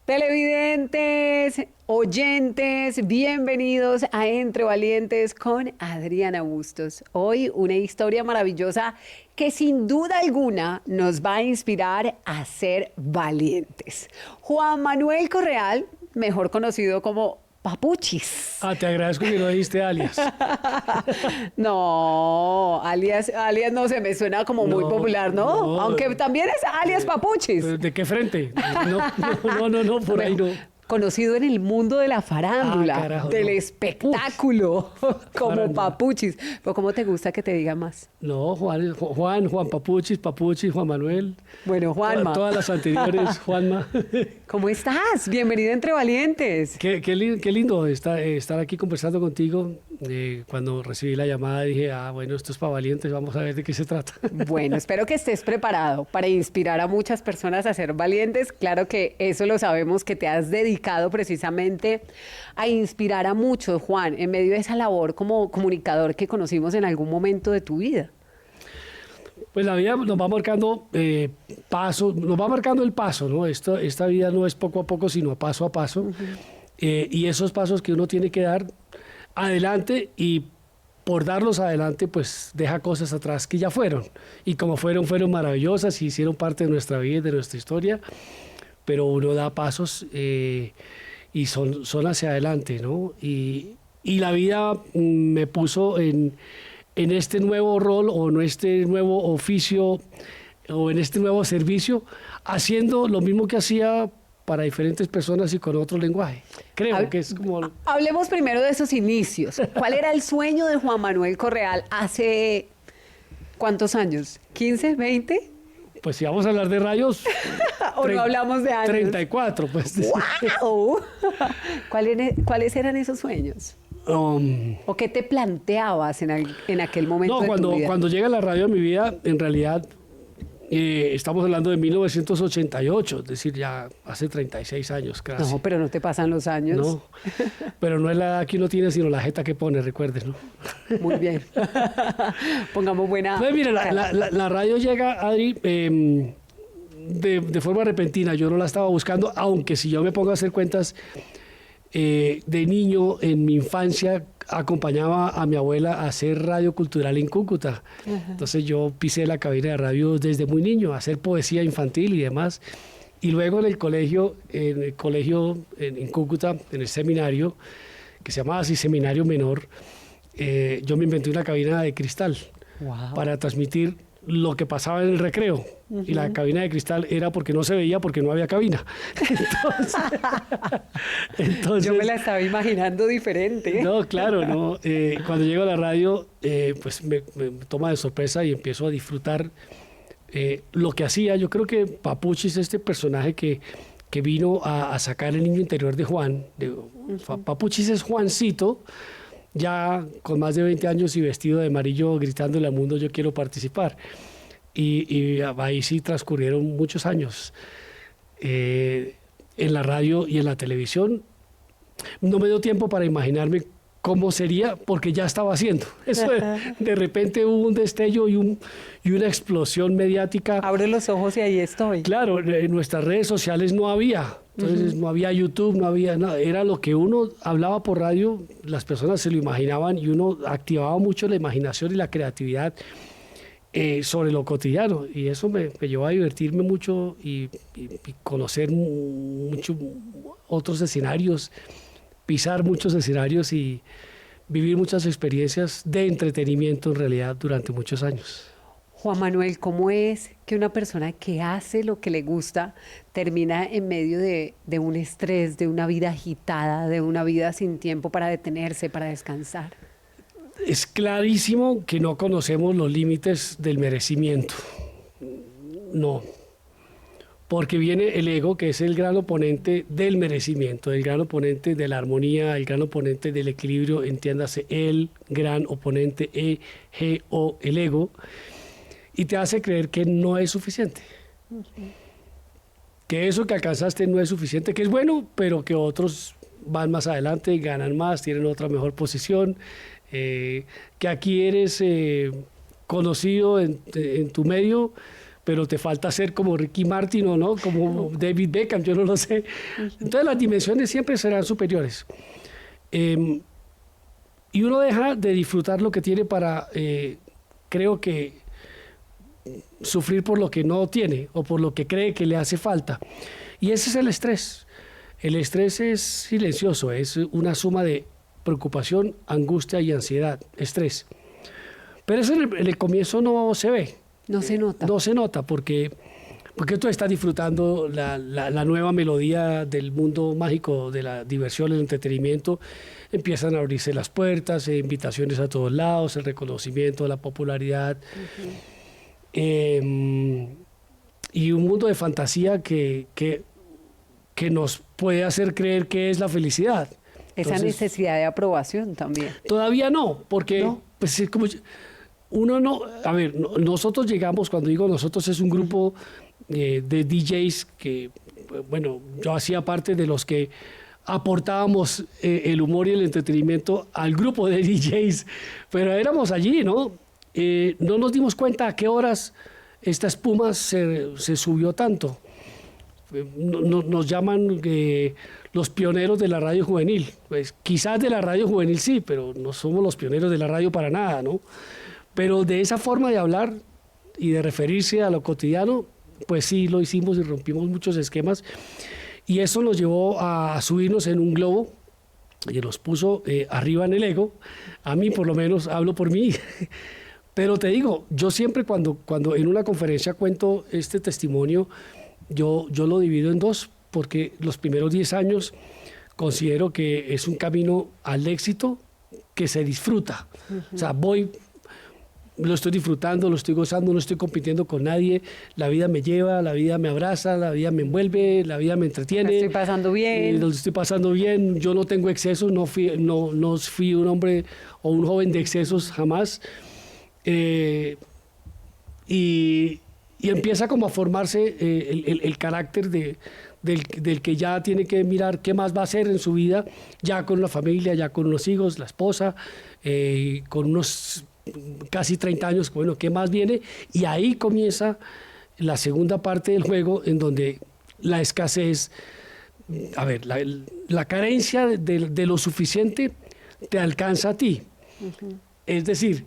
Televidentes, oyentes, bienvenidos a Entre Valientes con Adriana Bustos. Hoy una historia maravillosa que sin duda alguna nos va a inspirar a ser valientes. Juan Manuel Correal, mejor conocido como Papuchis. Te agradezco que no dijiste alias. No, alias no se me suena como muy popular, ¿no? Aunque también es alias Papuchis. ¿De qué frente? No, por ahí no. Conocido en el mundo de la farándula, carajo, del no. espectáculo, como Farándula. Papuchis. Pero ¿cómo te gusta que te diga más? No, Juan Papuchis, Juan Manuel. Bueno, Juanma, Todas las anteriores, Juanma. ¿cómo estás? Bienvenido a Entre Valientes. Qué lindo estar aquí conversando contigo. Cuando recibí la llamada dije, bueno, esto es para valientes, vamos a ver de qué se trata. Bueno, espero que estés preparado para inspirar a muchas personas a ser valientes. Claro que eso lo sabemos, que te has dedicado precisamente a inspirar a muchos, Juan, en medio de esa labor como comunicador que conocimos en algún momento de tu vida. Pues la vida nos va marcando pasos, nos va marcando el paso, ¿no? Esta vida no es poco a poco, sino paso a paso. Uh-huh. Y esos pasos que uno tiene que dar adelante, y por darlos adelante, pues deja cosas atrás que ya fueron. Y como fueron maravillosas y hicieron parte de nuestra vida y de nuestra historia, pero uno da pasos y son hacia adelante, ¿no? Y la vida me puso en este nuevo rol o en este nuevo oficio o en este nuevo servicio, haciendo lo mismo que hacía para diferentes personas y con otro lenguaje. Creo que es como... Hablemos primero de esos inicios. ¿Cuál era el sueño de Juan Manuel Correal hace cuántos años? ¿15, 20? Pues si vamos a hablar de rayos... ¿O no hablamos de años? 34, pues. ¡Wow! ¿Cuáles eran esos sueños? ¿O qué te planteabas en aquel momento de tu vida? Cuando llega la radio a mi vida, en realidad... estamos hablando de 1988, es decir, ya hace 36 años casi. No, pero no te pasan los años. No, pero no es la edad que uno tiene, sino la jeta que pone, recuerdes, ¿no? Muy bien. Pongamos buena... Entonces, mira, la radio llega, Adri, de forma repentina. Yo no la estaba buscando, aunque si yo me pongo a hacer cuentas, de niño, en mi infancia, acompañaba a mi abuela a hacer radio cultural en Cúcuta. Uh-huh. Entonces yo pisé la cabina de radio desde muy niño, a hacer poesía infantil y demás. Y luego en el colegio en Cúcuta, en el seminario, que se llamaba así Seminario Menor, yo me inventé una cabina de cristal. Wow. Para transmitir lo que pasaba en el recreo. Uh-huh. Y la cabina de cristal era porque no se veía, porque no había cabina. Entonces, yo me la estaba imaginando diferente. No, claro, no. Cuando llego a la radio, pues me toma de sorpresa y empiezo a disfrutar lo que hacía. Yo creo que Papuchis, este personaje que vino a sacar el niño interior de Juan. Uh-huh. Papuchis es Juancito, ya con más de 20 años y vestido de amarillo, gritándole al mundo, yo quiero participar. Y ahí sí transcurrieron muchos años. En la radio y en la televisión no me dio tiempo para imaginarme cómo sería, porque ya estaba haciendo. Eso de repente hubo un destello y una explosión mediática. Abre los ojos y ahí estoy. Claro, en nuestras redes sociales no había. Entonces, uh-huh, no había YouTube, no había nada. Era lo que uno hablaba por radio, las personas se lo imaginaban y uno activaba mucho la imaginación y la creatividad sobre lo cotidiano. Y eso me llevó a divertirme mucho y conocer mucho otros escenarios, pisar muchos escenarios y vivir muchas experiencias de entretenimiento en realidad durante muchos años. Juan Manuel, ¿cómo es que una persona que hace lo que le gusta termina en medio de un estrés, de una vida agitada, de una vida sin tiempo para detenerse, para descansar? Es clarísimo que no conocemos los límites del merecimiento. No. Porque viene el ego, que es el gran oponente del merecimiento, el gran oponente de la armonía, el gran oponente del equilibrio, entiéndase, el gran oponente, E-G-O, el ego, y te hace creer que no es suficiente. Uh-huh. Que eso que alcanzaste no es suficiente, que es bueno, pero que otros van más adelante, ganan más, tienen otra mejor posición, que aquí eres conocido en tu medio, pero te falta ser como Ricky Martin o no, como David Beckham, yo no lo sé. Entonces las dimensiones siempre serán superiores. Y uno deja de disfrutar lo que tiene para, creo que, sufrir por lo que no tiene o por lo que cree que le hace falta. Y ese es el estrés. El estrés es silencioso, es una suma de preocupación, angustia y ansiedad, estrés. Pero eso en el comienzo no se ve. No se nota. No se nota porque tú estás disfrutando la nueva melodía del mundo mágico de la diversión, el entretenimiento. Empiezan a abrirse las puertas, invitaciones a todos lados, el reconocimiento, la popularidad. Y un mundo de fantasía que nos puede hacer creer que es la felicidad. Esa necesidad de aprobación también. Todavía no, porque ¿No? pues es como uno no, a ver, nosotros llegamos, cuando digo nosotros es un grupo de DJs que, bueno, yo hacía parte de los que aportábamos el humor y el entretenimiento al grupo de DJs, pero éramos allí, ¿no? No nos dimos cuenta a qué horas esta espuma se subió tanto. Nos llaman los pioneros de la radio juvenil. Pues quizás de la radio juvenil sí, pero no somos los pioneros de la radio para nada, ¿no? Pero de esa forma de hablar y de referirse a lo cotidiano, pues sí lo hicimos y rompimos muchos esquemas. Y eso nos llevó a subirnos en un globo y nos puso arriba en el ego. A mí, por lo menos, hablo por mí. Pero te digo, yo siempre cuando en una conferencia cuento este testimonio, yo lo divido en dos, porque los primeros 10 años considero que es un camino al éxito que se disfruta. O sea, lo estoy disfrutando, lo estoy gozando, no estoy compitiendo con nadie, la vida me lleva, la vida me abraza, la vida me envuelve, la vida me entretiene. Lo estoy pasando bien. Lo estoy pasando bien, yo no tengo excesos, no fui un hombre o un joven de excesos jamás. Y empieza como a formarse el carácter del que ya tiene que mirar qué más va a hacer en su vida, ya con la familia, ya con los hijos, la esposa, con unos casi 30 años, bueno, ¿qué más viene? Y ahí comienza la segunda parte del juego, en donde la escasez, a ver, la carencia de lo suficiente te alcanza a ti. Es decir,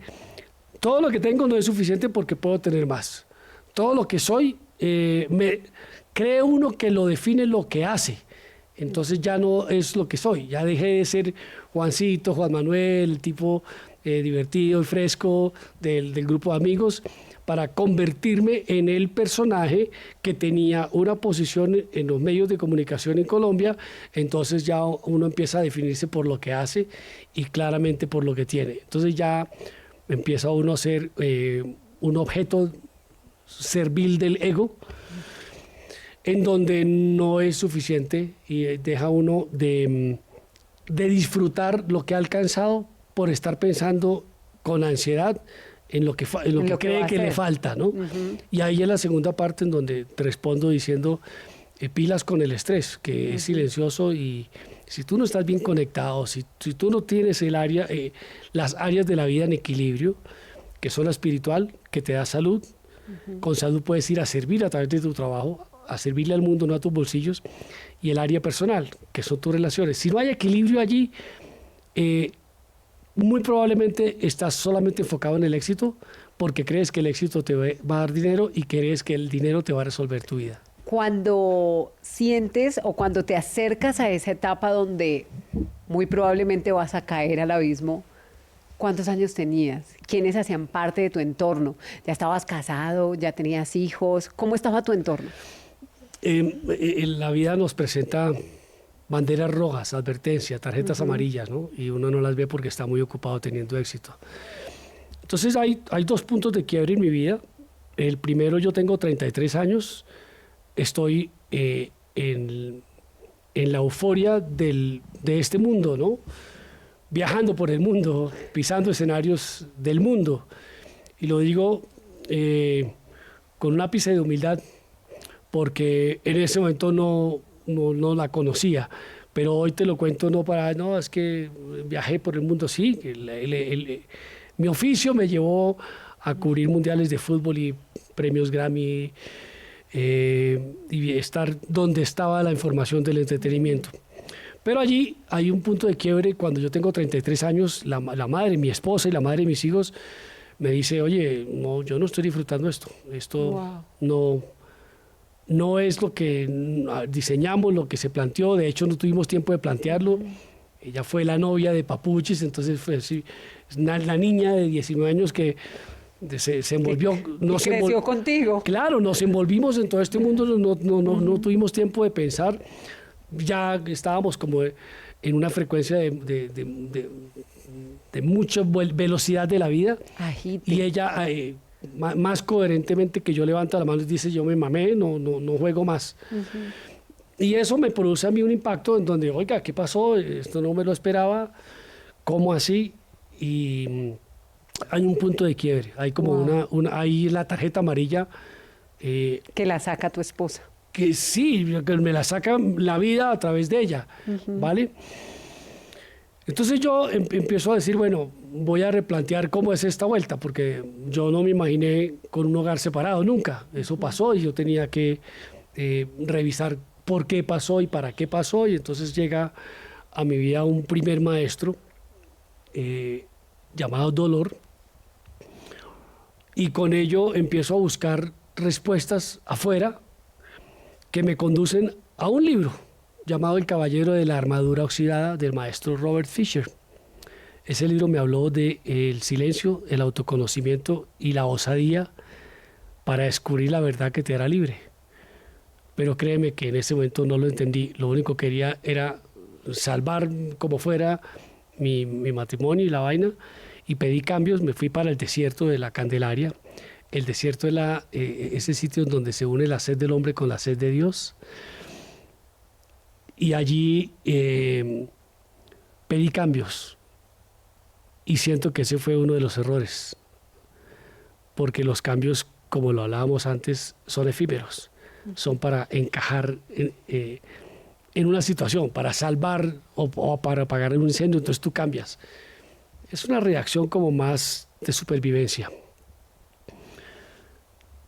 todo lo que tengo no es suficiente porque puedo tener más. Todo lo que soy, cree uno que lo define lo que hace. Entonces ya no es lo que soy. Ya dejé de ser Juancito, Juan Manuel, el tipo divertido y fresco del grupo de amigos, para convertirme en el personaje que tenía una posición en los medios de comunicación en Colombia. Entonces ya uno empieza a definirse por lo que hace y claramente por lo que tiene. Entonces ya empieza uno a ser un objeto servil del ego, en donde no es suficiente y deja uno de disfrutar lo que ha alcanzado por estar pensando con ansiedad en lo que cree que le falta, ¿no? Y ahí es la segunda parte en donde te respondo diciendo pilas con el estrés, que es silencioso, y si tú no estás bien conectado, si tú no tienes las áreas de la vida en equilibrio, que son la espiritual, que te da salud, con salud puedes ir a servir a través de tu trabajo, a servirle al mundo, no a tus bolsillos, y el área personal, que son tus relaciones. Si no hay equilibrio allí, muy probablemente estás solamente enfocado en el éxito porque crees que el éxito te va a dar dinero y crees que el dinero te va a resolver tu vida. Cuando sientes o cuando te acercas a esa etapa donde muy probablemente vas a caer al abismo, ¿cuántos años tenías? ¿Quiénes hacían parte de tu entorno? ¿Ya estabas casado? ¿Ya tenías hijos? ¿Cómo estaba tu entorno? La vida nos presenta banderas rojas, advertencias, tarjetas amarillas, ¿no? Y uno no las ve porque está muy ocupado teniendo éxito. Entonces hay dos puntos de quiebre en mi vida. El primero, yo tengo 33 años, estoy en la euforia de este mundo, ¿no? Viajando por el mundo, pisando escenarios del mundo. Y lo digo con un ápice de humildad, porque en ese momento no la conocía, pero hoy te lo cuento no, es que viajé por el mundo, sí, mi oficio me llevó a cubrir mundiales de fútbol y premios Grammy y estar donde estaba la información del entretenimiento. Pero allí hay un punto de quiebre cuando yo tengo 33 años, la madre, mi esposa y la madre de mis hijos me dice, oye, no, yo no estoy disfrutando esto no es lo que diseñamos, lo que se planteó, de hecho no tuvimos tiempo de plantearlo. Ella fue la novia de Papuchis, entonces fue así, la niña de 19 años que se envolvió. Creció contigo. Claro, nos envolvimos en todo este mundo, no tuvimos tiempo de pensar, ya estábamos como en una frecuencia de mucha velocidad de la vida. Agite. Y ella, más coherentemente que yo, levanta la mano y dice, yo me mamé, no juego más. Y eso me produce a mí un impacto en donde, oiga, ¿qué pasó? Esto no me lo esperaba, ¿cómo así? Y hay un punto de quiebre, hay como hay la tarjeta amarilla. Que la saca tu esposa. Que sí, que me la saca la vida a través de ella, ¿vale? Entonces yo empiezo a decir, bueno, voy a replantear cómo es esta vuelta, porque yo no me imaginé con un hogar separado nunca. Eso pasó y yo tenía que revisar por qué pasó y para qué pasó, y entonces llega a mi vida un primer maestro llamado dolor, y con ello empiezo a buscar respuestas afuera que me conducen a un libro llamado El Caballero de la Armadura Oxidada, del maestro Robert Fisher. Ese libro me habló de el silencio, el autoconocimiento y la osadía para descubrir la verdad que te hará libre. Pero créeme que en ese momento no lo entendí. Lo único que quería era salvar como fuera mi matrimonio y la vaina, y pedí cambios. Me fui para el desierto de la Candelaria. El desierto es ese sitio donde se une la sed del hombre con la sed de Dios. Y allí pedí cambios. Y siento que ese fue uno de los errores. Porque los cambios, como lo hablábamos antes, son efímeros. Son para encajar en una situación, para salvar o para apagar un incendio. Entonces tú cambias. Es una reacción como más de supervivencia.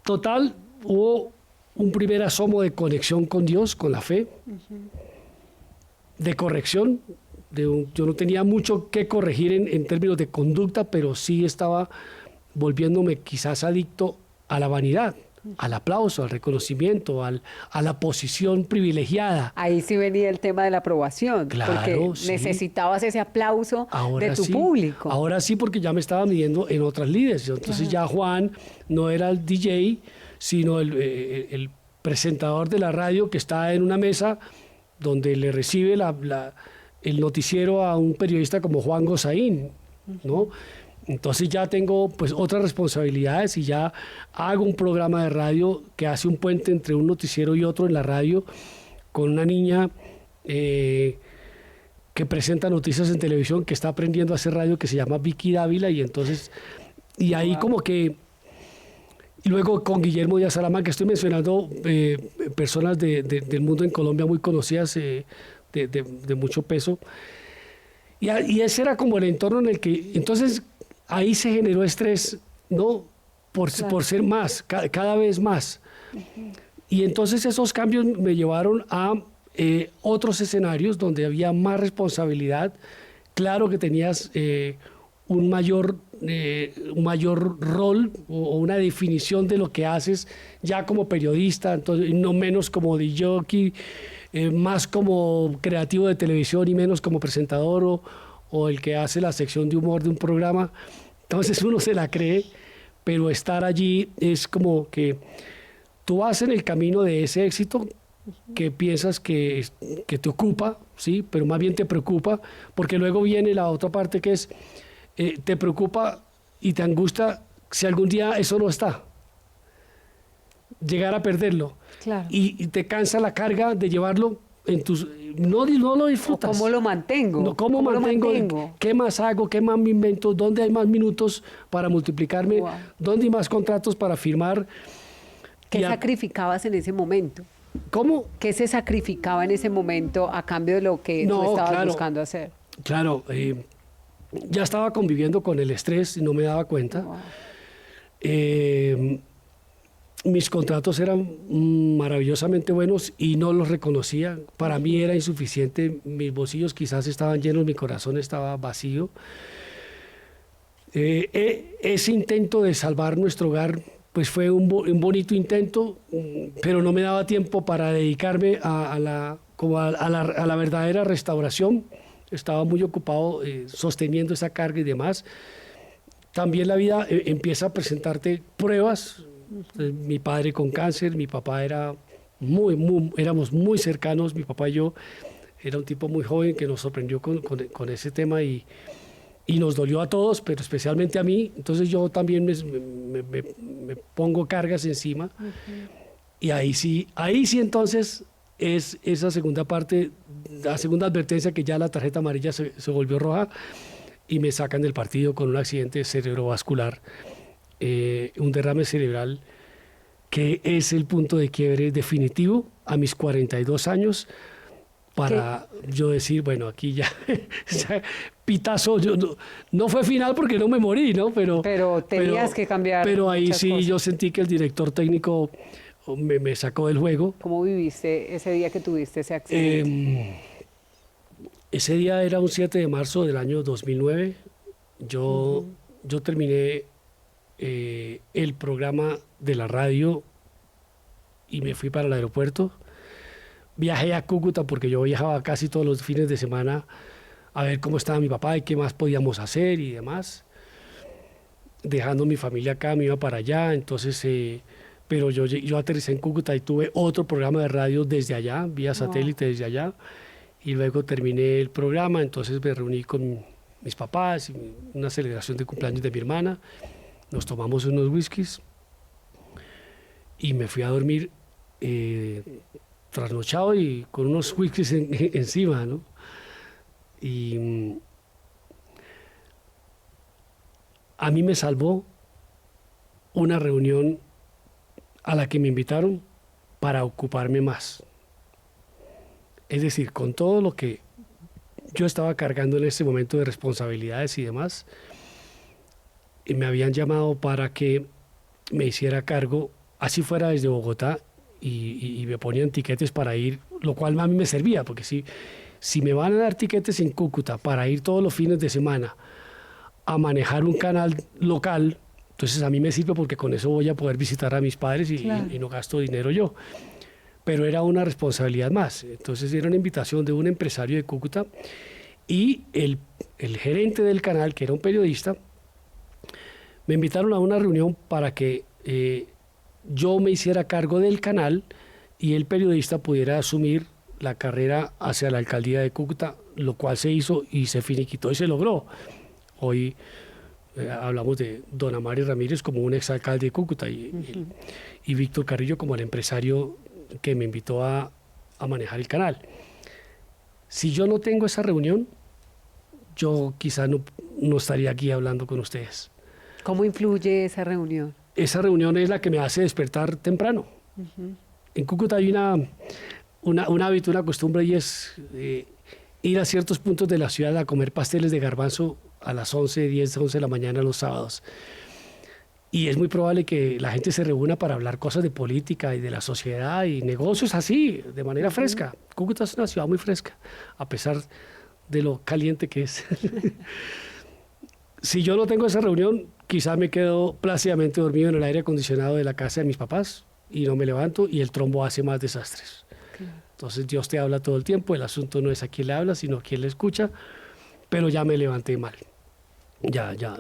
Total, hubo un primer asomo de conexión con Dios, con la fe, de corrección. Yo no tenía mucho que corregir en términos de conducta, pero sí estaba volviéndome quizás adicto a la vanidad, al aplauso, al reconocimiento, a la posición privilegiada. Ahí sí venía el tema de la aprobación, Claro, porque sí. necesitabas ese aplauso Ahora de tu sí, público. Ahora sí, porque ya me estaba midiendo en otras lides. Entonces ya Juan no era el DJ, sino el presentador de la radio que está en una mesa donde le recibe el noticiero a un periodista como Juan Gozaín, ¿no? Entonces ya tengo pues otras responsabilidades y ya hago un programa de radio que hace un puente entre un noticiero y otro en la radio, con una niña que presenta noticias en televisión, que está aprendiendo a hacer radio, que se llama Vicky Dávila, y entonces, y ahí como que, y luego con Guillermo Díaz Salamanca, que estoy mencionando personas del mundo en Colombia muy conocidas, de mucho peso, y ese era como el entorno en el que, entonces, ahí se generó estrés, ¿no? Por ser más, cada vez más. Y entonces esos cambios me llevaron a otros escenarios donde había más responsabilidad. Claro que tenías un mayor rol o una definición de lo que haces ya como periodista, entonces, no menos como DJ, más como creativo de televisión y menos como presentador o el que hace la sección de humor de un programa. Entonces uno se la cree, pero estar allí es como que tú vas en el camino de ese éxito que piensas que te ocupa, ¿sí? Pero más bien te preocupa, porque luego viene la otra parte que es, te preocupa y te angustia si algún día eso no está. Llegar a perderlo. Claro. Y te cansa la carga de llevarlo en tus... No lo disfrutas. ¿Cómo lo mantengo? No, ¿cómo mantengo? ¿Qué más hago? ¿Qué más me invento? ¿Dónde hay más minutos para multiplicarme? Wow. ¿Dónde hay más contratos para firmar? ¿Qué sacrificabas en ese momento? ¿Cómo? ¿Qué se sacrificaba en ese momento a cambio de lo que tú estabas buscando hacer? Claro, ya estaba conviviendo con el estrés y no me daba cuenta. Wow. mis contratos eran maravillosamente buenos y no los reconocía. Para mí era insuficiente, mis bolsillos quizás estaban llenos, mi corazón estaba vacío. Ese intento de salvar nuestro hogar pues fue un bonito intento, pero no me daba tiempo para dedicarme a la verdadera restauración. Estaba muy ocupado sosteniendo esa carga y demás. También la vida empieza a presentarte pruebas. Mi padre con cáncer, mi papá éramos muy cercanos, mi papá y yo. Era un tipo muy joven que nos sorprendió con ese tema y nos dolió a todos, pero especialmente a mí. Entonces yo también me pongo cargas encima. Y ahí sí entonces es esa segunda parte, la segunda advertencia, que ya la tarjeta amarilla se volvió roja y me sacan del partido con un accidente cerebrovascular, un derrame cerebral, que es el punto de quiebre definitivo a mis 42 años. Para yo decir, bueno, aquí ya, pitazo, no fue final porque no me morí, ¿no? Pero tenías que cambiar. Pero ahí sí cosas. yo sentí que el director técnico me sacó del juego. ¿Cómo viviste ese día que tuviste ese accidente? Ese día era un 7 de marzo del año 2009. Yo terminé el programa de la radio y me fui para el aeropuerto. Viajé a Cúcuta porque yo viajaba casi todos los fines de semana a ver cómo estaba mi papá y qué más podíamos hacer y demás. Dejando mi familia acá, me iba para allá. Entonces, pero yo aterricé en Cúcuta y tuve otro programa de radio desde allá, vía satélite desde allá. Y luego terminé el programa, entonces me reuní con mis papás, una celebración de cumpleaños de mi hermana. Nos tomamos unos whiskies y me fui a dormir trasnochado y con unos whiskies encima, ¿no? Y a mí me salvó una reunión a la que me invitaron para ocuparme más. Es decir, con todo lo que yo estaba cargando en ese momento de responsabilidades y demás, y me habían llamado para que me hiciera cargo, así fuera desde Bogotá, y me ponían tiquetes para ir, lo cual a mí me servía, porque si me van a dar tiquetes en Cúcuta para ir todos los fines de semana a manejar un canal local, entonces a mí me sirve porque con eso voy a poder visitar a mis padres y no gasto dinero yo. Pero era una responsabilidad más. Entonces era una invitación de un empresario de Cúcuta y el gerente del canal, que era un periodista, me invitaron a una reunión para que yo me hiciera cargo del canal y el periodista pudiera asumir la carrera hacia la alcaldía de Cúcuta, lo cual se hizo y se finiquitó y se logró. Hoy hablamos de don Amari Ramírez como un exalcalde de Cúcuta y Víctor Carrillo como el empresario que me invitó a manejar el canal. Si yo no tengo esa reunión, yo quizás no estaría aquí hablando con ustedes. ¿Cómo influye esa reunión? Esa reunión es la que me hace despertar temprano. En Cúcuta hay un hábito, una costumbre, y es ir a ciertos puntos de la ciudad a comer pasteles de garbanzo a las 11, 10, 11 de la mañana los sábados. Y es muy probable que la gente se reúna para hablar cosas de política y de la sociedad y negocios así, de manera fresca. Cúcuta es una ciudad muy fresca, a pesar de lo caliente que es. Si yo no tengo esa reunión, quizá me quedo plácidamente dormido en el aire acondicionado de la casa de mis papás y no me levanto y el trombo hace más desastres. Entonces Dios te habla todo el tiempo, el asunto no es a quién le habla, sino a quién le escucha, pero ya me levanté mal.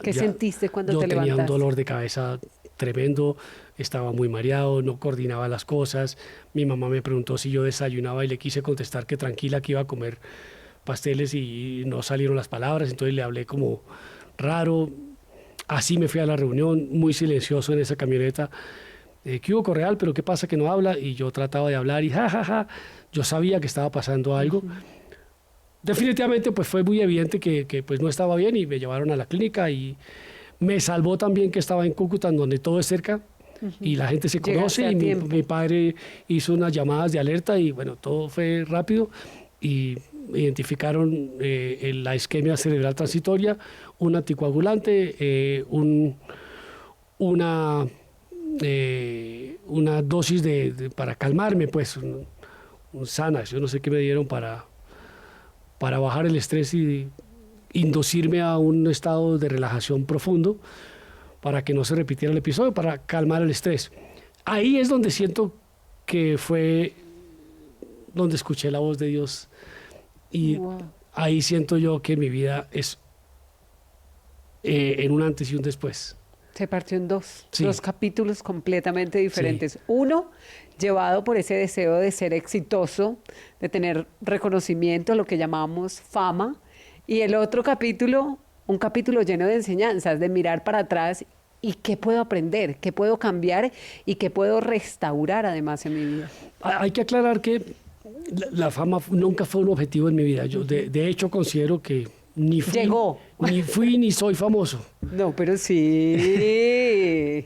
¿Qué sentiste cuando te levantaste? Yo tenía un dolor de cabeza tremendo, estaba muy mareado, no coordinaba las cosas. Mi mamá me preguntó si yo desayunaba y le quise contestar que tranquila, que iba a comer pasteles y no salieron las palabras, entonces le hablé como raro. Así me fui a la reunión, muy silencioso en esa camioneta. ¿Qué hubo, Correal? ¿Pero qué pasa que no habla? Y yo trataba de hablar y yo sabía que estaba pasando algo. Definitivamente pues fue muy evidente que pues no estaba bien y me llevaron a la clínica y me salvó también que estaba en Cúcuta, donde todo es cerca y la gente se conoce y mi padre hizo unas llamadas de alerta y bueno, todo fue rápido y identificaron la isquemia cerebral transitoria, un anticoagulante, una dosis para calmarme, pues, un Xanax, yo no sé qué me dieron para bajar el estrés y inducirme a un estado de relajación profundo para que no se repitiera el episodio, para calmar el estrés. Ahí es donde siento que fue donde escuché la voz de Dios y ahí siento yo que mi vida es en un antes y un después. Se partió en dos, Sí. dos capítulos completamente diferentes. Sí. Uno, llevado por ese deseo de ser exitoso, de tener reconocimiento, lo que llamamos fama. Y el otro capítulo, un capítulo lleno de enseñanzas, de mirar para atrás y qué puedo aprender, qué puedo cambiar y qué puedo restaurar además en mi vida. Hay que aclarar que la fama nunca fue un objetivo en mi vida. Yo de hecho considero que Llegó. Ni fui ni soy famoso. No, pero sí.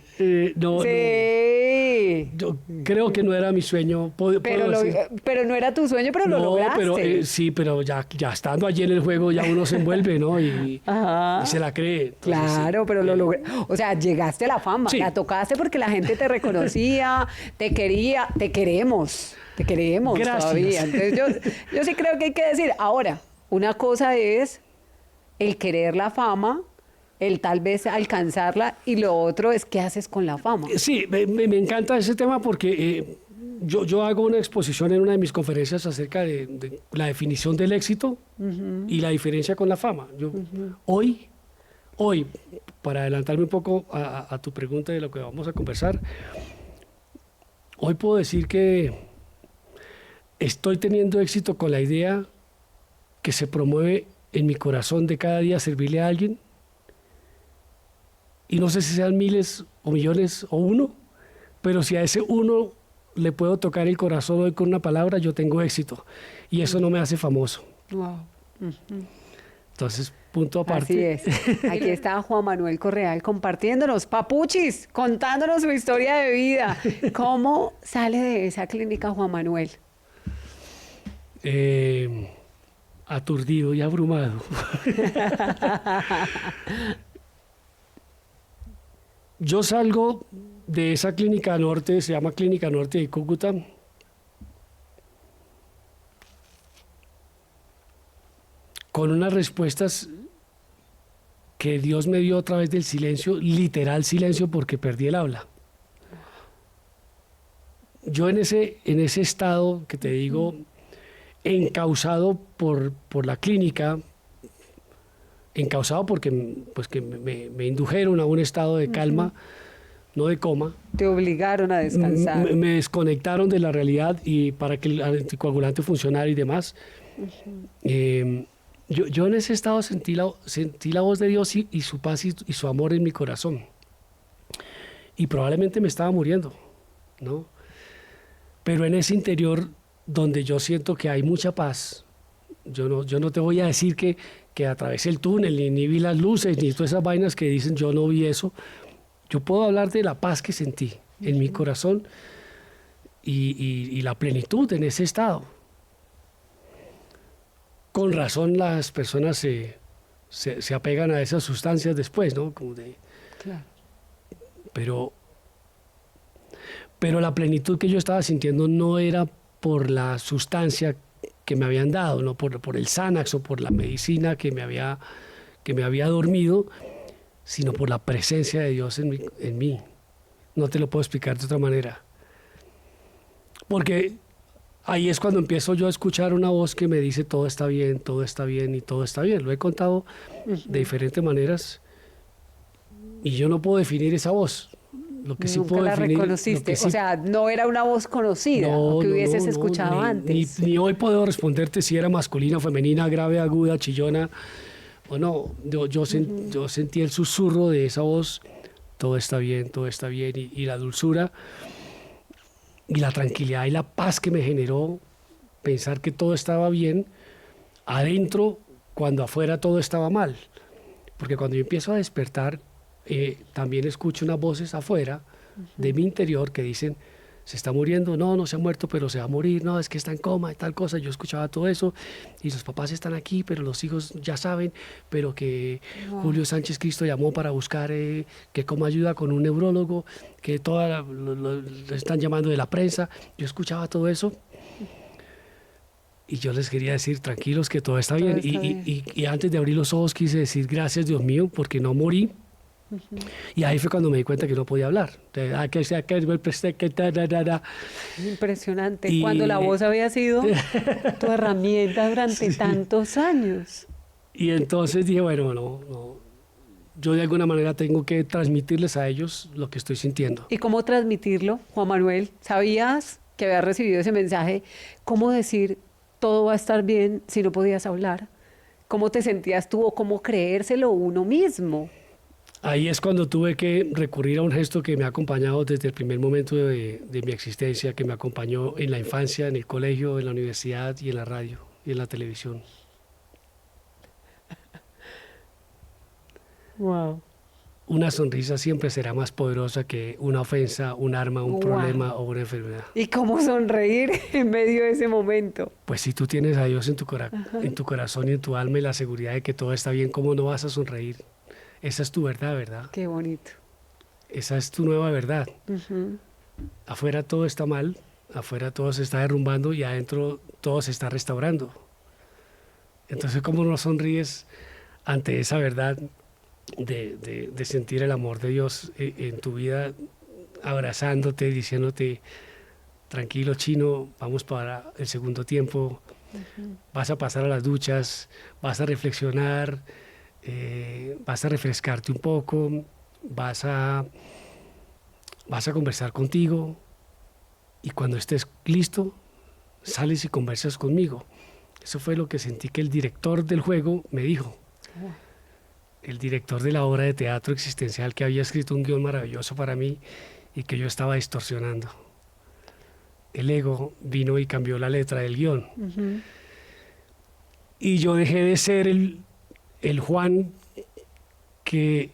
No, Sí. yo creo que no era mi sueño. Pero no era tu sueño, pero lo lograste. Pero sí, pero ya estando allí en el juego ya uno se envuelve, ¿no? Y se la cree. Entonces, claro, sí. pero lo logré. O sea, llegaste a la fama, Sí. la tocaste porque la gente te reconocía, te quería, te queremos Gracias. todavía. Entonces yo sí creo que hay que decir, ahora, una cosa es el querer la fama, el tal vez alcanzarla, y lo otro es qué haces con la fama. Sí, me encanta ese tema porque yo hago una exposición en una de mis conferencias acerca de la definición del éxito y la diferencia con la fama. Hoy, para adelantarme un poco a tu pregunta de lo que vamos a conversar, hoy puedo decir que estoy teniendo éxito con la idea que se promueve en mi corazón de cada día servirle a alguien. Y no sé si sean miles o millones o uno, pero si a ese uno le puedo tocar el corazón hoy con una palabra, yo tengo éxito. Y eso no me hace famoso. Wow. Entonces, punto aparte. Así es. Aquí está Juan Manuel Correal compartiéndonos, papuchis, contándonos su historia de vida. ¿Cómo sale de esa clínica Juan Manuel? Aturdido y abrumado. Yo salgo de esa clínica norte, se llama Clínica Norte de Cúcuta. Con unas respuestas que Dios me dio a través del silencio, literal silencio, porque perdí el habla. Yo en ese estado que te digo, encausado por la clínica, encausado porque pues, que me indujeron a un estado de calma, no de coma. Te obligaron a descansar. Me desconectaron de la realidad y para que el anticoagulante funcionara y demás. Yo en ese estado sentí la voz de Dios y su paz y su amor en mi corazón. Y probablemente me estaba muriendo, ¿no? Pero en ese interior donde yo siento que hay mucha paz, yo no te voy a decir que atravesé el túnel, ni vi las luces, ni todas esas vainas que dicen, yo no vi eso. Yo puedo hablar de la paz que sentí en mi corazón y la plenitud en ese estado. Con razón las personas se apegan a esas sustancias después, ¿no? Claro. Pero la plenitud que yo estaba sintiendo no era por la sustancia que me habían dado, no por el Xanax o por la medicina que me había dormido, sino por la presencia de Dios en mí. No te lo puedo explicar de otra manera. Porque ahí es cuando empiezo yo a escuchar una voz que me dice todo está bien y todo está bien. Lo he contado de diferentes maneras y yo no puedo definir esa voz. Lo que sí Nunca puedo la definir, reconociste. Sí, o sea, no era una voz conocida o que hubieses escuchado antes. Ni hoy puedo responderte si era masculina, femenina, grave, aguda, chillona o no. Yo sentí el susurro de esa voz, todo está bien, y la dulzura y la tranquilidad y la paz que me generó pensar que todo estaba bien adentro cuando afuera todo estaba mal. Porque cuando yo empiezo a despertar, también escucho unas voces afuera de mi interior que dicen, se está muriendo, no, no se ha muerto, pero se va a morir, no, es que está en coma y tal cosa. Yo escuchaba todo eso y los papás están aquí, pero los hijos ya saben, pero que Julio Sánchez Cristo llamó para buscar que cómo ayuda con un neurólogo, que lo están llamando de la prensa. Yo escuchaba todo eso y yo les quería decir, tranquilos, que todo está bien. Y antes de abrir los ojos quise decir, gracias Dios mío, porque no morí. Y ahí fue cuando me di cuenta que no podía hablar. Impresionante. Cuando la voz había sido tu herramienta durante tantos años. Y entonces dije, bueno, yo de alguna manera tengo que transmitirles a ellos lo que estoy sintiendo. ¿Y cómo transmitirlo, Juan Manuel? ¿Sabías que habías recibido ese mensaje? ¿Cómo decir todo va a estar bien si no podías hablar? ¿Cómo te sentías tú o cómo creérselo uno mismo? Ahí es cuando tuve que recurrir a un gesto que me ha acompañado desde el primer momento de mi existencia, que me acompañó en la infancia, en el colegio, en la universidad y en la radio y en la televisión. Wow. Una sonrisa siempre será más poderosa que una ofensa, un arma, un problema o una enfermedad. ¿Y cómo sonreír en medio de ese momento? Pues si tú tienes a Dios en tu corazón y en tu alma y la seguridad de que todo está bien, ¿cómo no vas a sonreír? Esa es tu verdad, ¿verdad? Qué bonito. Esa es tu nueva verdad. Afuera todo está mal, afuera todo se está derrumbando y adentro todo se está restaurando. Entonces, ¿cómo no sonríes ante esa verdad de sentir el amor de Dios en tu vida, abrazándote, diciéndote, tranquilo chino, vamos para el segundo tiempo, vas a pasar a las duchas, vas a reflexionar, vas a refrescarte un poco, vas a conversar contigo y cuando estés listo, sales y conversas conmigo. Eso fue lo que sentí que el director del juego me dijo. El director de la obra de teatro existencial que había escrito un guión maravilloso para mí y que yo estaba distorsionando. El ego vino y cambió la letra del guión. Y yo dejé de ser el Juan que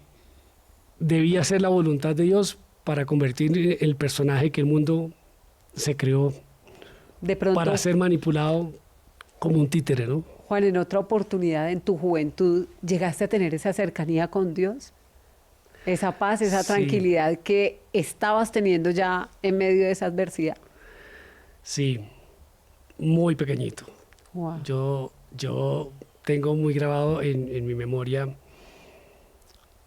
debía ser la voluntad de Dios para convertir en el personaje que el mundo se creó de pronto, para ser manipulado como un títere, ¿no? Juan, en otra oportunidad en tu juventud, ¿llegaste a tener esa cercanía con Dios? Esa paz, esa tranquilidad que estabas teniendo ya en medio de esa adversidad. Sí, muy pequeñito. Wow. Yo tengo muy grabado en mi memoria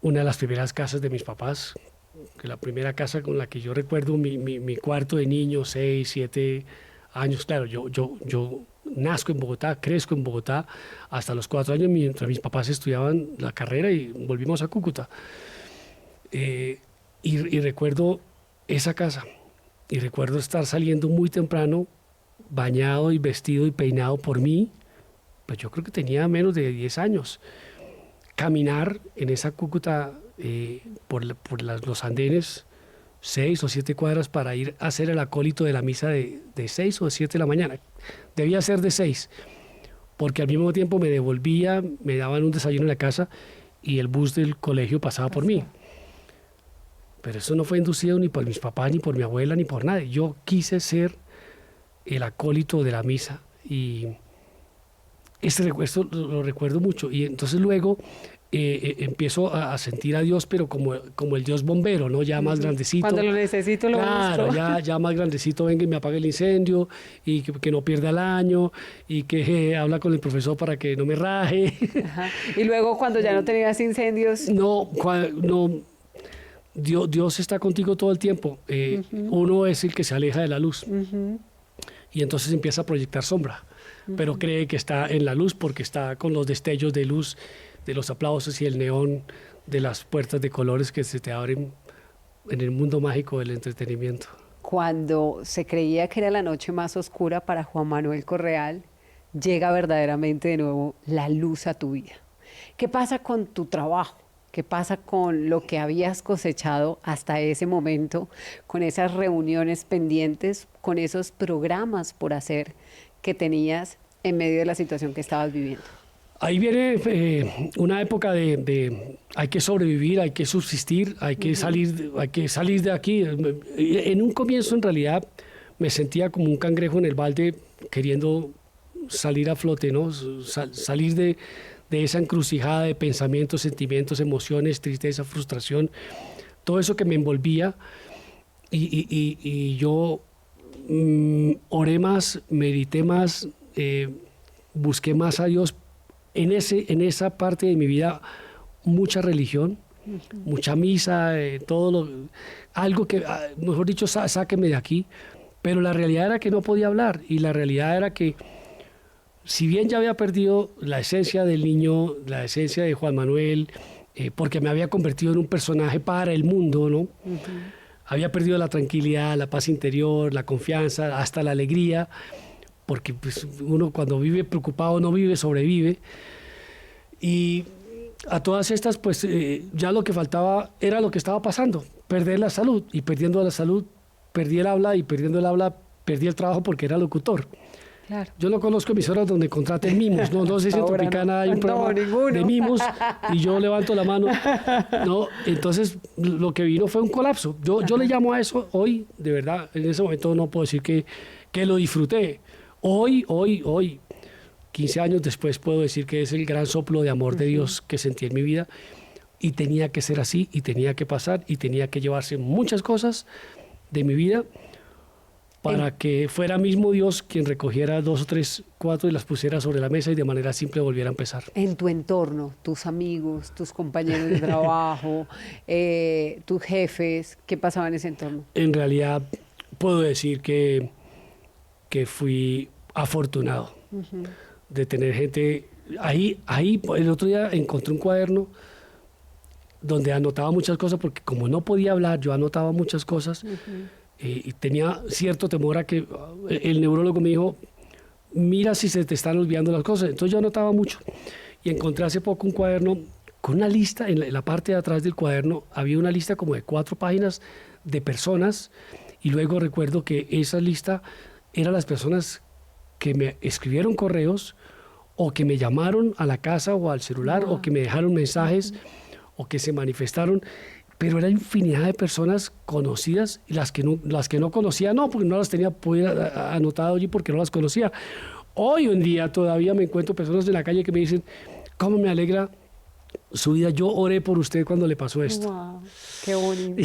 una de las primeras casas de mis papás, que la primera casa con la que yo recuerdo mi cuarto de niño, 6, 7 años. Claro, yo nazco en Bogotá, crezco en Bogotá, hasta los 4 años mientras mis papás estudiaban la carrera y volvimos a Cúcuta. Y recuerdo esa casa, y recuerdo estar saliendo muy temprano, bañado y vestido y peinado por mí, pues yo creo que tenía menos de 10 años, caminar en esa Cúcuta por los andenes, 6 o 7 cuadras para ir a hacer el acólito de la misa de 6 o 7 de la mañana. Debía ser de 6, porque al mismo tiempo me devolvía, me daban un desayuno en la casa y el bus del colegio pasaba por mí. Pero eso no fue inducido ni por mis papás, ni por mi abuela, ni por nadie. Yo quise ser el acólito de la misa y esto lo recuerdo mucho. Y entonces luego empiezo a sentir a Dios, pero como el Dios bombero, ¿no? Ya más grandecito. Cuando lo necesito lo claro, busco. ya más grandecito, venga y me apague el incendio, y que no pierda el año, y que habla con el profesor para que no me raje. Ajá. Y luego cuando ya no tenías incendios. No, Dios está contigo todo el tiempo. Uno es el que se aleja de la luz. Y entonces empieza a proyectar sombra. Pero cree que está en la luz porque está con los destellos de luz, de los aplausos y el neón de las puertas de colores que se te abren en el mundo mágico del entretenimiento. Cuando se creía que era la noche más oscura para Juan Manuel Correal, llega verdaderamente de nuevo la luz a tu vida. ¿Qué pasa con tu trabajo? ¿Qué pasa con lo que habías cosechado hasta ese momento, con esas reuniones pendientes, con esos programas por hacer que tenías en medio de la situación que estabas viviendo? Ahí viene una época de hay que sobrevivir, hay que subsistir, hay que salir de aquí. En un comienzo, en realidad, me sentía como un cangrejo en el balde queriendo salir a flote, ¿no? Salir de esa encrucijada de pensamientos, sentimientos, emociones, tristeza, frustración, todo eso que me envolvía. Y yo oré más, medité más, busqué más a Dios. En esa parte de mi vida, mucha religión, mucha misa, algo que, mejor dicho, sáqueme de aquí. Pero la realidad era que no podía hablar, y la realidad era que, si bien ya había perdido la esencia del niño, la esencia de Juan Manuel, porque me había convertido en un personaje para el mundo, ¿no? Había perdido la tranquilidad, la paz interior, la confianza, hasta la alegría, porque pues, uno cuando vive preocupado no vive, sobrevive. Y a todas estas, pues ya lo que faltaba era lo que estaba pasando, perder la salud. Y perdiendo la salud, perdí el habla, y perdiendo el habla, perdí el trabajo porque era locutor. Claro. Yo no conozco emisoras donde contraten mimos, no sé si en Tropicana hay un programa de mimos y yo levanto la mano, ¿no? Entonces lo que vino fue un colapso. Yo le llamo a eso hoy, de verdad, en ese momento no puedo decir que lo disfruté. Hoy, 15 años después, puedo decir que es el gran soplo de amor de Dios que sentí en mi vida, y tenía que ser así, y tenía que pasar, y tenía que llevarse muchas cosas de mi vida para que fuera mismo Dios quien recogiera 2 o 3, 4 y las pusiera sobre la mesa, y de manera simple volviera a empezar. En tu entorno, tus amigos, tus compañeros de trabajo, tus jefes, ¿qué pasaba en ese entorno? En realidad puedo decir que fui afortunado de tener gente. Ahí, el otro día encontré un cuaderno donde anotaba muchas cosas, porque como no podía hablar, yo anotaba muchas cosas. Y tenía cierto temor a que el neurólogo me dijo, mira si se te están olvidando las cosas. Entonces yo anotaba mucho, y encontré hace poco un cuaderno con una lista. En la parte de atrás del cuaderno había una lista como de 4 páginas de personas, y luego recuerdo que esa lista eran las personas que me escribieron correos, o que me llamaron a la casa o al celular, o que me dejaron mensajes, o que se manifestaron. Pero era infinidad de personas conocidas, y las que no conocía, no, porque no las tenía anotado allí porque no las conocía. Hoy en día todavía me encuentro personas en la calle que me dicen, ¿cómo me alegra su vida? Yo oré por usted cuando le pasó esto. Wow, qué bonito.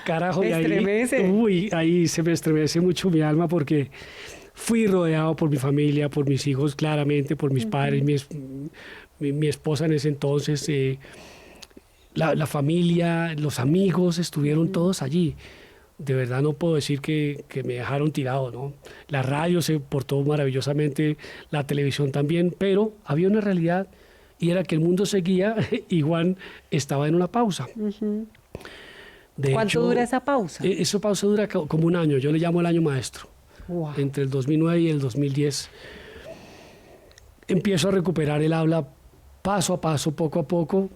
Carajo, me estremece. Ahí se me estremece mucho mi alma, porque fui rodeado por mi familia, por mis hijos, claramente, por mis padres, mi esposa en ese entonces. La familia, los amigos estuvieron todos allí. De verdad no puedo decir que me dejaron tirado, ¿no? La radio se portó maravillosamente, la televisión también, pero había una realidad, y era que el mundo seguía y Juan estaba en una pausa. ¿Cuánto dura esa pausa? Esa pausa dura como un año, yo le llamo el año maestro. Wow. Entre el 2009 y el 2010 empiezo a recuperar el habla paso a paso, poco a poco.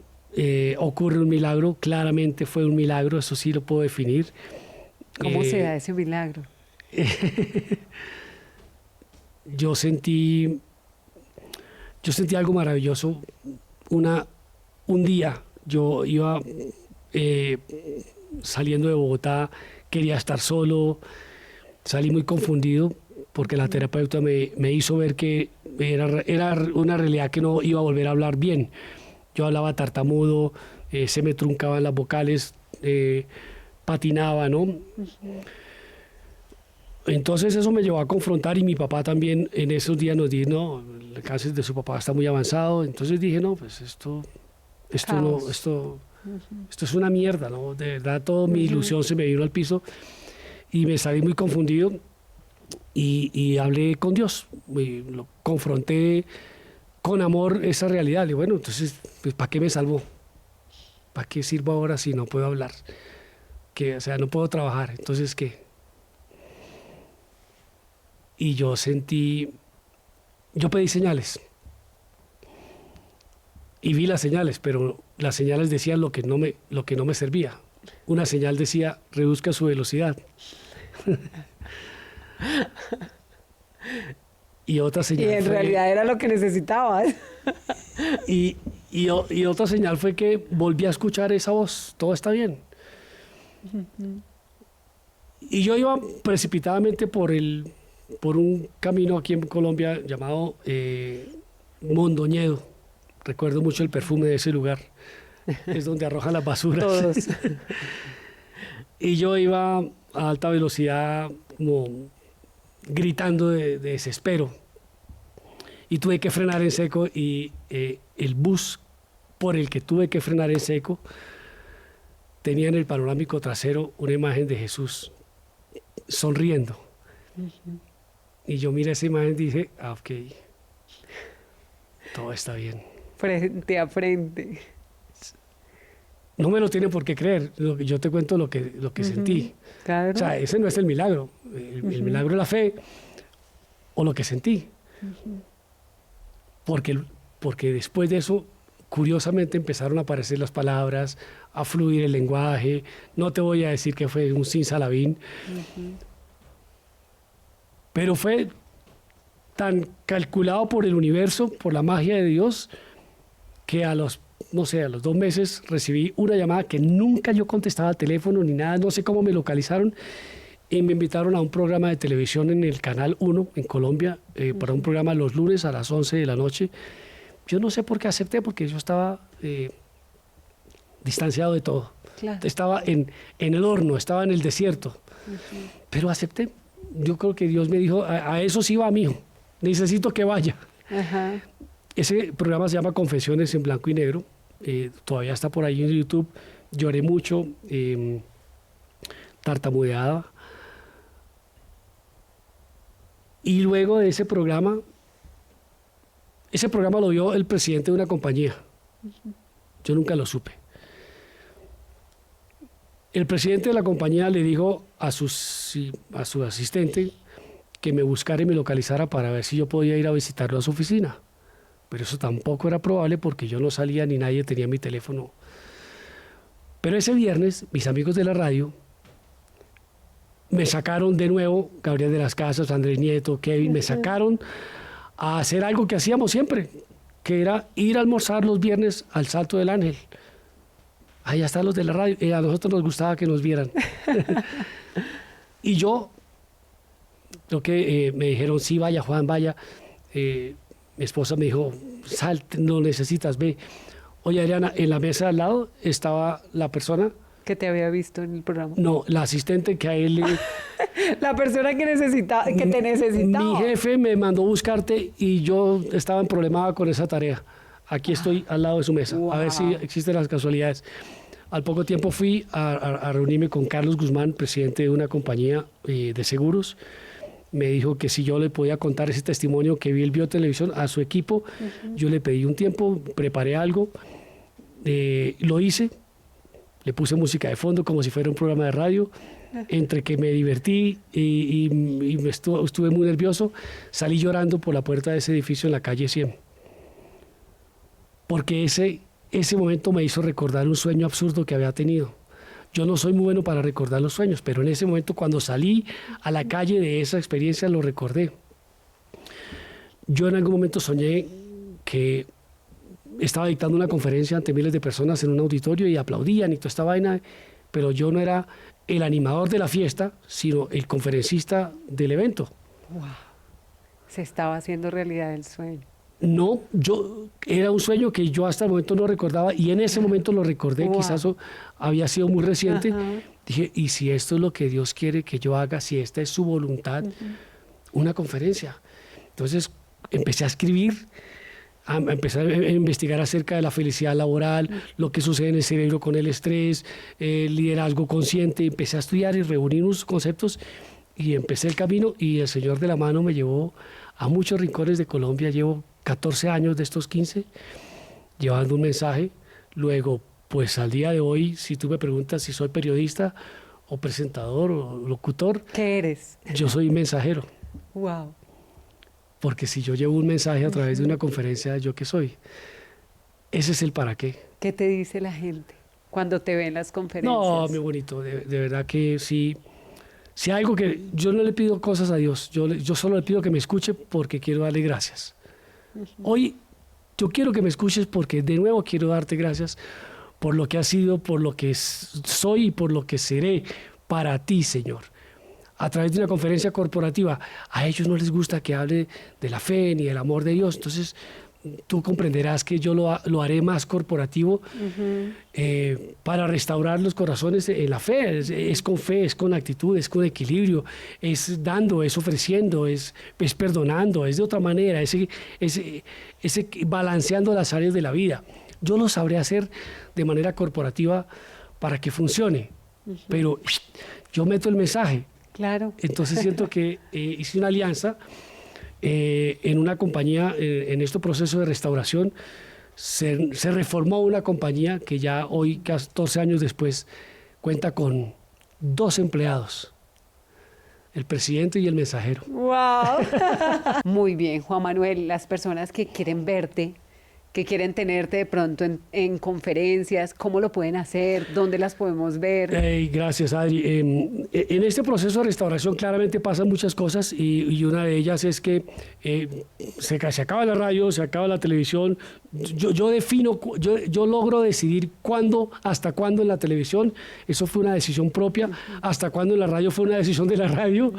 Ocurre un milagro, claramente fue un milagro, eso sí lo puedo definir. ¿Cómo se da ese milagro? Yo sentí algo maravilloso. Un día yo iba saliendo de Bogotá, quería estar solo, salí muy confundido, porque la terapeuta me hizo ver que era una realidad que no iba a volver a hablar bien. Yo hablaba tartamudo, se me truncaban las vocales, patinaba, ¿no? Entonces eso me llevó a confrontar, y mi papá también en esos días nos dijo, no, el cáncer de su papá está muy avanzado. Entonces dije, no, pues esto es una mierda, ¿no? De verdad, toda mi ilusión se me vino al piso, y me salí muy confundido, y hablé con Dios, lo confronté con amor esa realidad. Le digo, bueno, entonces, pues, ¿para qué me salvó? ¿Para qué sirvo ahora si no puedo hablar? O sea, no puedo trabajar. Entonces, ¿qué? Y yo pedí señales. Y vi las señales, pero las señales decían lo que no me servía. Una señal decía, reduzca su velocidad. Y otra Y señal en realidad era lo que necesitabas. y otra señal fue que volví a escuchar esa voz, todo está bien. Y yo iba precipitadamente por un camino aquí en Colombia llamado Mondoñedo. Recuerdo mucho el perfume de ese lugar. Es donde arrojan las basuras. Todos. Y yo iba a alta velocidad, como gritando de desespero. Y tuve que frenar en seco y el bus por el que tuve que frenar en seco tenía en el panorámico trasero una imagen de Jesús sonriendo. Y yo miré esa imagen y dije, ok, todo está bien. Frente a frente. No me lo tienen por qué creer, yo te cuento lo que sentí. Claro. O sea, ese no es el milagro. El milagro es la fe o lo que sentí. Porque después de eso, curiosamente empezaron a aparecer las palabras, a fluir el lenguaje. No te voy a decir que fue un simsalabim, pero fue tan calculado por el universo, por la magia de Dios, que a los 2 meses recibí una llamada que nunca yo contestaba al teléfono ni nada, no sé cómo me localizaron y me invitaron a un programa de televisión en el Canal 1 en Colombia, para un programa los lunes a las 11 de la noche. Yo no sé por qué acepté, porque yo estaba distanciado de todo. Claro. Estaba en el horno, estaba en el desierto, pero acepté. Yo creo que Dios me dijo, a eso sí va, mijo, necesito que vaya. Ajá. Ese programa se llama Confesiones en Blanco y Negro, todavía está por ahí en YouTube. Lloré mucho, tartamudeaba. Y luego de ese programa lo vio el presidente de una compañía. Yo nunca lo supe. El presidente de la compañía le dijo a su asistente que me buscara y me localizara para ver si yo podía ir a visitarlo a su oficina. Pero eso tampoco era probable porque yo no salía ni nadie tenía mi teléfono. Pero ese viernes, mis amigos de la radio me sacaron de nuevo, Gabriel de las Casas, Andrés Nieto, Kevin, me sacaron a hacer algo que hacíamos siempre, que era ir a almorzar los viernes al Salto del Ángel. Ahí están los de la radio, a nosotros nos gustaba que nos vieran. Y yo, lo que me dijeron, sí, vaya, Juan, vaya. Mi esposa me dijo, salte, no necesitas, ve. Oye, Adriana, en la mesa al lado estaba la persona. Que te había visto en el programa. No, la asistente que a él le... La persona que te necesitaba. Mi jefe me mandó buscarte y yo estaba en problema con esa tarea. Aquí estoy al lado de su mesa, a ver si existen las casualidades. Al poco tiempo fui a reunirme con Carlos Guzmán, presidente de una compañía de seguros. Me dijo que si yo le podía contar ese testimonio que él vio en televisión a su equipo. Yo le pedí un tiempo, preparé algo, lo hice, le puse música de fondo como si fuera un programa de radio. Entre que me divertí y estuve muy nervioso, salí llorando por la puerta de ese edificio en la calle 100. Porque ese momento me hizo recordar un sueño absurdo que había tenido. Yo no soy muy bueno para recordar los sueños, pero en ese momento cuando salí a la calle de esa experiencia lo recordé. Yo en algún momento soñé que estaba dictando una conferencia ante miles de personas en un auditorio y aplaudían y toda esta vaina, pero yo no era el animador de la fiesta, sino el conferencista del evento. Wow. Se estaba haciendo realidad el sueño. No, era un sueño que yo hasta el momento no recordaba y en ese momento lo recordé. Wow. Quizás había sido muy reciente. Dije, ¿y si esto es lo que Dios quiere que yo haga? Si esta es su voluntad, una conferencia. Entonces empecé a escribir, empecé a investigar acerca de la felicidad laboral, lo que sucede en el cerebro con el estrés, el liderazgo consciente. Empecé a estudiar y reunir unos conceptos y empecé el camino y el Señor de la mano me llevó a muchos rincones de Colombia. Llevo 14 años de estos 15 llevando un mensaje. Luego, pues al día de hoy, si tú me preguntas si soy periodista o presentador o locutor, ¿qué eres? Yo soy mensajero. Wow. Porque si yo llevo un mensaje a través de una conferencia, ¿yo qué soy? Ese es el para qué. ¿Qué te dice la gente cuando te ve en las conferencias? No, muy bonito. De verdad que sí. Si hay algo que yo no le pido cosas a Dios, yo solo le pido que me escuche porque quiero darle gracias. Hoy yo quiero que me escuches porque de nuevo quiero darte gracias por lo que has sido, por lo que soy y por lo que seré para ti, Señor. A través de una conferencia corporativa, a ellos no les gusta que hable de la fe ni del amor de Dios, entonces tú comprenderás que yo lo haré más corporativo para restaurar los corazones en la fe. Es con fe, es con actitud, es con equilibrio, es dando, es ofreciendo, es perdonando, es de otra manera, es balanceando las áreas de la vida. Yo lo sabré hacer de manera corporativa para que funcione, pero yo meto el mensaje. Claro. Entonces siento que hice una alianza en una compañía, en este proceso de restauración, se reformó una compañía que ya hoy, 14 años después, cuenta con 2 empleados, el presidente y el mensajero. ¡Wow! Muy bien, Juan Manuel, las personas que quieren verte, que quieren tenerte de pronto en conferencias, ¿cómo lo pueden hacer? ¿Dónde las podemos ver? Gracias, Adri. En este proceso de restauración claramente pasan muchas cosas y una de ellas es que se acaba la radio, se acaba la televisión. Yo logro decidir cuándo, hasta cuándo en la televisión. Eso fue una decisión propia. Hasta cuándo en la radio fue una decisión de la radio.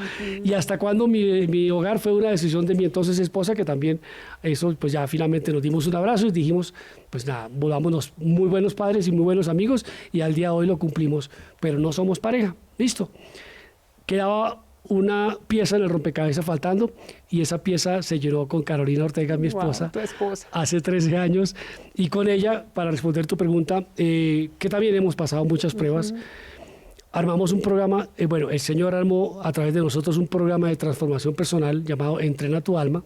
Y hasta cuándo mi hogar fue una decisión de mi entonces esposa, que también eso, pues ya finalmente nos dimos un abrazo y dijimos, pues nada, volvámonos muy buenos padres y muy buenos amigos, y al día de hoy lo cumplimos, pero no somos pareja. Listo. Quedaba una pieza en el rompecabezas faltando, y esa pieza se llenó con Carolina Ortega, mi esposa, tu esposa, hace 13 años, y con ella, para responder tu pregunta, que también hemos pasado muchas pruebas, armamos un programa, bueno, el Señor armó a través de nosotros un programa de transformación personal llamado Entrena tu Alma.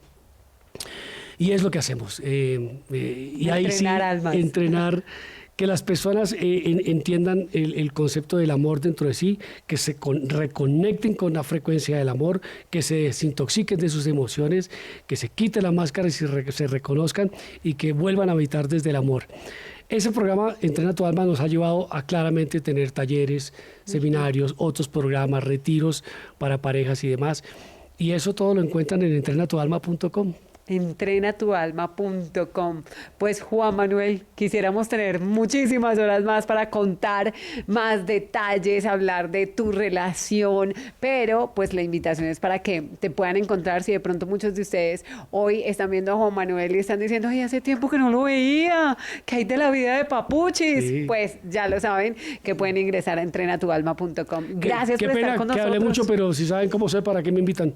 Y es lo que hacemos. Y ahí sí, entrenar, que las personas entiendan el concepto del amor dentro de sí, que se reconecten con la frecuencia del amor, que se desintoxiquen de sus emociones, que se quiten la máscara y se reconozcan y que vuelvan a habitar desde el amor. Ese programa, Entrena tu Alma, nos ha llevado a claramente tener talleres, seminarios, otros programas, retiros para parejas y demás. Y eso todo lo encuentran en entrenatualma.com. Entrenatualma.com. Pues Juan Manuel, quisiéramos tener muchísimas horas más para contar más detalles, hablar de tu relación, pero pues la invitación es para que te puedan encontrar. Si de pronto muchos de ustedes hoy están viendo a Juan Manuel y están diciendo, ay, hace tiempo que no lo veía, ¿qué hay de la vida de Papuchis? Sí. Pues ya lo saben, que pueden ingresar a entrenatualma.com. Gracias por estar con nosotros. Que hablé mucho, pero si saben cómo soy, ¿para qué me invitan?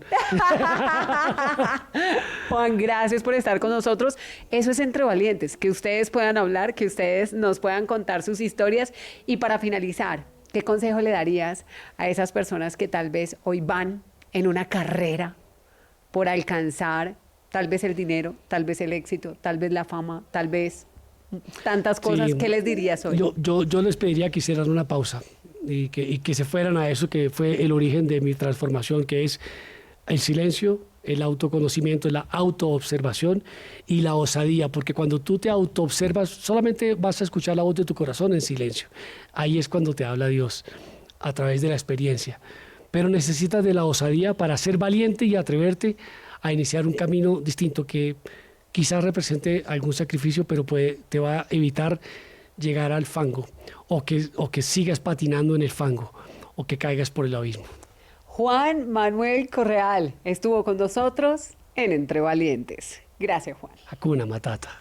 Juan, gracias por estar con nosotros. Eso es Entre Valientes, que ustedes puedan hablar, que ustedes nos puedan contar sus historias. Y para finalizar, ¿qué consejo le darías a esas personas que tal vez hoy van en una carrera por alcanzar tal vez el dinero, tal vez el éxito, tal vez la fama, tal vez tantas cosas? Sí, ¿qué les dirías hoy? Yo les pediría que hicieran una pausa y que se fueran a eso que fue el origen de mi transformación, que es el silencio, el autoconocimiento, la autoobservación y la osadía, porque cuando tú te autoobservas solamente vas a escuchar la voz de tu corazón en silencio. Ahí es cuando te habla Dios, a través de la experiencia. Pero necesitas de la osadía para ser valiente y atreverte a iniciar un camino distinto que quizás represente algún sacrificio, pero te va a evitar llegar al fango o que sigas patinando en el fango o que caigas por el abismo. Juan Manuel Correal estuvo con nosotros en Entre Valientes. Gracias, Juan. Hakuna Matata.